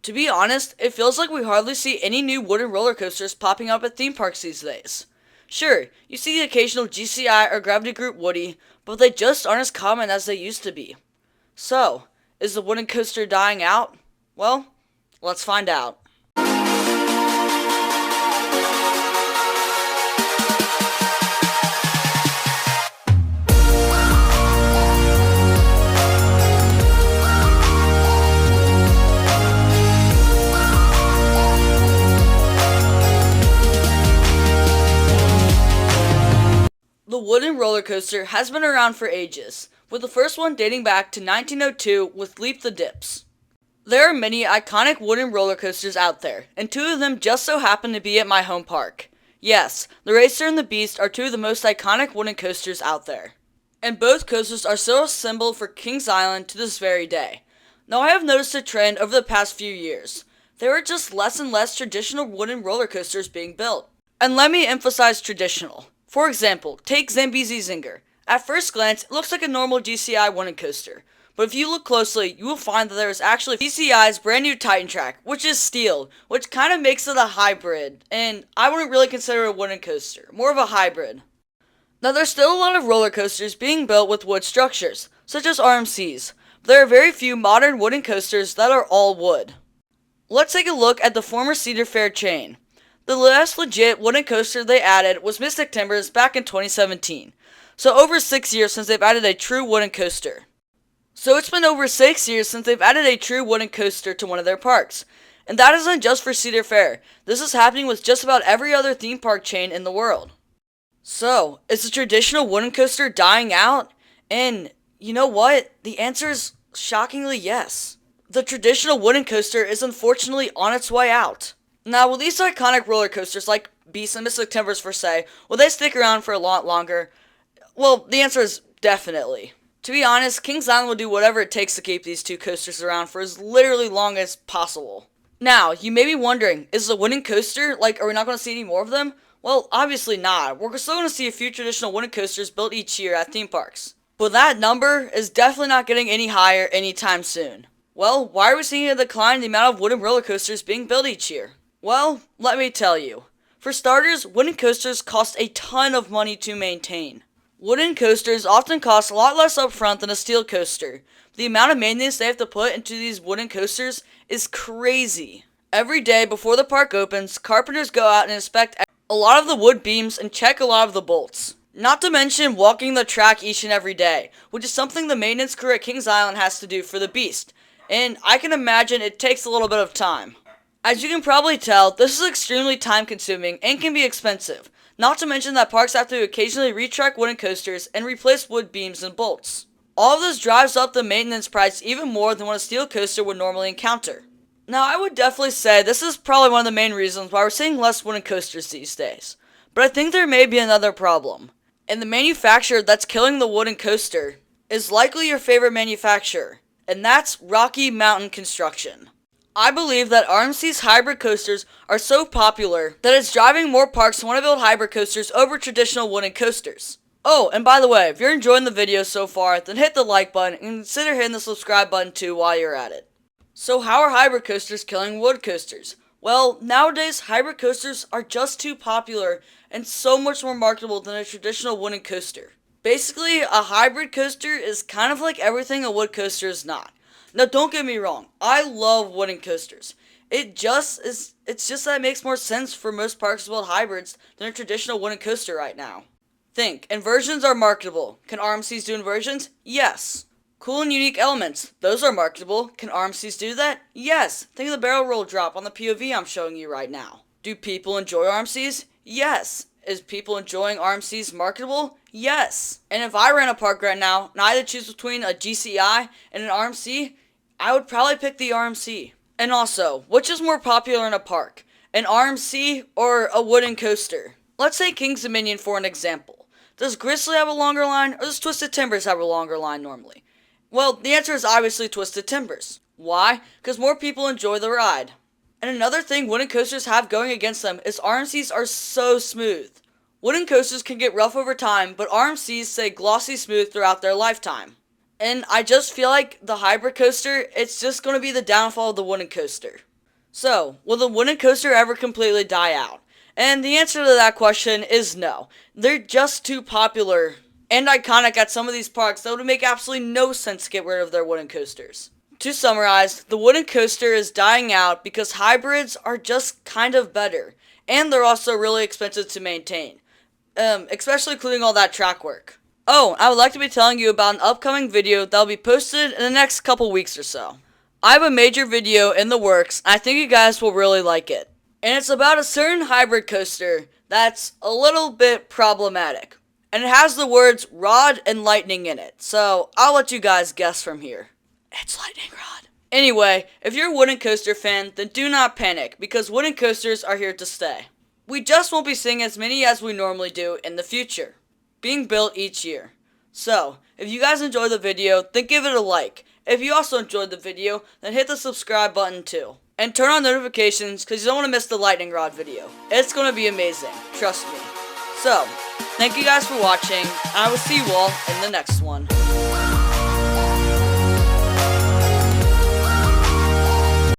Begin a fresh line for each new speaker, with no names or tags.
To be honest, it feels like we hardly see any new wooden roller coasters popping up at theme parks these days. Sure, you see the occasional GCI or Gravity Group Woody, but they just aren't as common as they used to be. So, is the wooden coaster dying out? Well, let's find out. The wooden roller coaster has been around for ages, with the first one dating back to 1902 with Leap the Dips. There are many iconic wooden roller coasters out there, and two of them just so happen to be at my home park. Yes, the Racer and the Beast are two of the most iconic wooden coasters out there. And both coasters are still a symbol for Kings Island to this very day. Now I have noticed a trend over the past few years. There are just less and less traditional wooden roller coasters being built. And let me emphasize traditional. For example, take Zambezi Zinger. At first glance, it looks like a normal GCI wooden coaster. But if you look closely, you will find that there is actually GCI's brand new Titan Track, which is steel, which kind of makes it a hybrid. And I wouldn't really consider it a wooden coaster, more of a hybrid. Now there's still a lot of roller coasters being built with wood structures, such as RMCs. But there are very few modern wooden coasters that are all wood. Let's take a look at the former Cedar Fair chain. The last legit wooden coaster they added was Mystic Timbers back in 2017. So over 6 years since they've added a true wooden coaster. So it's been over 6 years since they've added a true wooden coaster to one of their parks. And that isn't just for Cedar Fair. This is happening with just about every other theme park chain in the world. So, is the traditional wooden coaster dying out? And you know what? The answer is shockingly yes. The traditional wooden coaster is unfortunately on its way out. Now, will these iconic roller coasters like Beast and Mystic Timbers for say, will they stick around for a lot longer? Well, the answer is definitely. To be honest, Kings Island will do whatever it takes to keep these two coasters around for as literally long as possible. Now, you may be wondering, is the wooden coaster, are we not going to see any more of them? Well, obviously not. We're still going to see a few traditional wooden coasters built each year at theme parks. But that number is definitely not getting any higher anytime soon. Well, why are we seeing a decline in the amount of wooden roller coasters being built each year? Well, let me tell you. For starters, wooden coasters cost a ton of money to maintain. Wooden coasters often cost a lot less upfront than a steel coaster. The amount of maintenance they have to put into these wooden coasters is crazy. Every day before the park opens, carpenters go out and inspect a lot of the wood beams and check a lot of the bolts. Not to mention walking the track each and every day, which is something the maintenance crew at Kings Island has to do for the Beast. And I can imagine it takes a little bit of time. As you can probably tell, this is extremely time consuming and can be expensive. Not to mention that parks have to occasionally retrack wooden coasters and replace wood beams and bolts. All of this drives up the maintenance price even more than what a steel coaster would normally encounter. Now I would definitely say this is probably one of the main reasons why we're seeing less wooden coasters these days. But I think there may be another problem. And the manufacturer that's killing the wooden coaster is likely your favorite manufacturer. And that's Rocky Mountain Construction. I believe that RMC's hybrid coasters are so popular that it's driving more parks to want to build hybrid coasters over traditional wooden coasters. Oh, and by the way, if you're enjoying the video so far, then hit the like button and consider hitting the subscribe button too while you're at it. So how are hybrid coasters killing wood coasters? Well, nowadays hybrid coasters are just too popular and so much more marketable than a traditional wooden coaster. Basically, a hybrid coaster is kind of like everything a wood coaster is not. Now, don't get me wrong. I love wooden coasters. It's just that it makes more sense for most parks to build hybrids than a traditional wooden coaster right now. Think, inversions are marketable. Can RMCs do inversions? Yes. Cool and unique elements. Those are marketable. Can RMCs do that? Yes. Think of the barrel roll drop on the POV I'm showing you right now. Do people enjoy RMCs? Yes. Is people enjoying RMCs marketable? Yes. And if I ran a park right now, and I had to choose between a GCI and an RMC, I would probably pick the RMC. And also, which is more popular in a park? An RMC or a wooden coaster? Let's say King's Dominion for an example. Does Grizzly have a longer line, or does Twisted Timbers have a longer line normally? Well, the answer is obviously Twisted Timbers. Why? Because more people enjoy the ride. And another thing wooden coasters have going against them is RMCs are so smooth. Wooden coasters can get rough over time, but RMCs stay glossy smooth throughout their lifetime. And I just feel like the hybrid coaster, it's just going to be the downfall of the wooden coaster. So, will the wooden coaster ever completely die out? And the answer to that question is no. They're just too popular and iconic at some of these parks that it would make absolutely no sense to get rid of their wooden coasters. To summarize, the wooden coaster is dying out because hybrids are just kind of better, and they're also really expensive to maintain, especially including all that track work. Oh, I would like to be telling you about an upcoming video that will be posted in the next couple weeks or so. I have a major video in the works, and I think you guys will really like it. And it's about a certain hybrid coaster that's a little bit problematic. And it has the words Rod and Lightning in it, so I'll let you guys guess from here. It's Lightning Rod. Anyway, if you're a wooden coaster fan, then do not panic, because wooden coasters are here to stay. We just won't be seeing as many as we normally do in the future, being built each year. So, if you guys enjoyed the video, then give it a like. If you also enjoyed the video, then hit the subscribe button too. And turn on notifications because you don't want to miss the Lightning Rod video. It's going to be amazing, trust me. So, thank you guys for watching, and I will see you all in the next one.